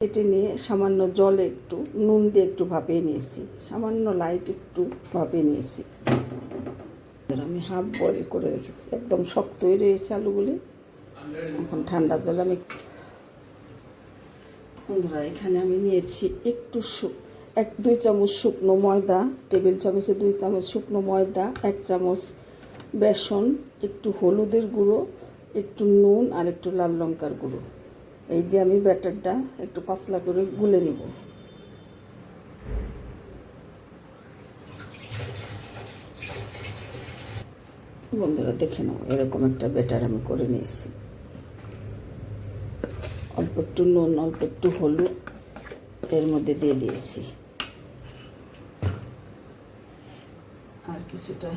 কেটে নিয়ে সামান্য জলে একটু নুন দিয়ে একটু ভাপিয়ে নিয়েছি, সামান্য লাইট একটু ভাপিয়ে নিয়েছি। আমি হাফ বয়েল করে রেখেছি, একদম শক্তই রয়েছে আলুগুলি। এখন ঠান্ডা জল আমি বন্ধুরা এখানে আমি নিয়েছি একটু 1-2 চামচ শুকনো ময়দা, টেবিল চামচে 2 চামচ শুকনো ময়দা, 1 চামচ বেসন, একটু হলুদের গুঁড়ো, একটু নুন আর একটু লাল লঙ্কার গুঁড়ো। এই দিয়ে আমি ব্যাটারটা একটু পাতলা করে গুলে নেব। বন্ধুরা দেখে নাও, এরকম একটা ব্যাটার আমি করে নিয়েছি। অল্প একটু নুন, অল্প একটু হলুদ এর মধ্যে দিয়ে দিয়েছি, আর কিছুটা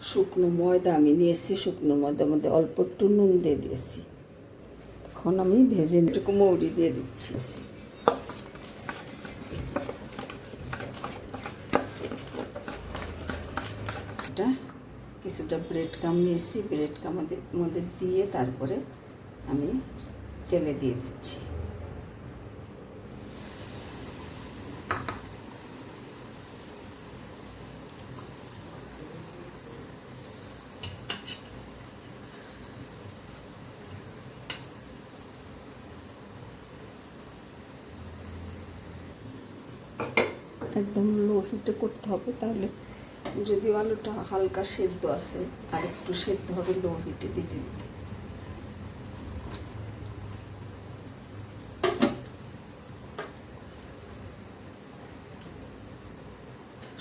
শুকনো ময়দা আমি নিয়েছি, শুকনো ময়দার মধ্যে অল্প একটু নুন দিয়ে দিয়েছি। এখন আমি ভেজে একটু মৌরি দিয়ে দিচ্ছি। এটা কিছুটা ব্রেড কাম নিয়েছি, ব্রেড কামের মধ্যে দিয়ে তারপরে আমি তেলে দিয়ে দিচ্ছি। একদম লো হিটে করতে হবে, তাহলে যদি আলুটা হালকা সেদ্ধ আছে আর একটু সেদ্ধ হবে লো হিটে দিতে দিতে।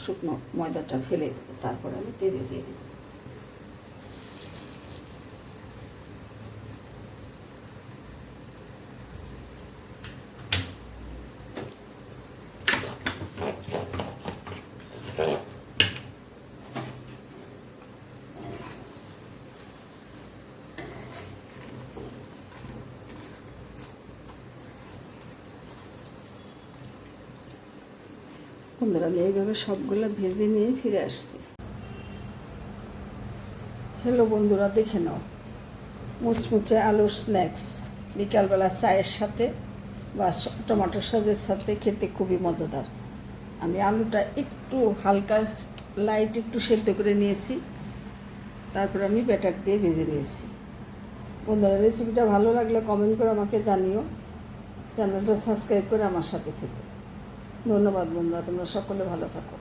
শুকনো ময়দাটা ফেলে দেবো, তারপর আমি তেলে দিয়ে দেবো। বন্ধুরা আমি এইভাবে সবগুলো ভেজে নিয়ে ফিরে আসছি। হ্যালো বন্ধুরা, দেখে নাও, মুচমুচে আলুর স্ন্যাক্স বিকালবেলা চায়ের সাথে বা টমেটো সসের সাথে খেতে খুবই মজাদার। আমি আলুটা একটু হালকা লাইট একটু সেদ্ধ করে নিয়েছি, তারপর আমি ব্যাটার দিয়ে ভেজে নিয়েছি। বন্ধুরা রেসিপিটা ভালো লাগলে কমেন্ট করে আমাকে জানিও, চ্যানেলটা সাবস্ক্রাইব করে আমার সাথে থেকো। ধন্যবাদ বন্ধুরা, তোমরা সকলে ভালো থাকো।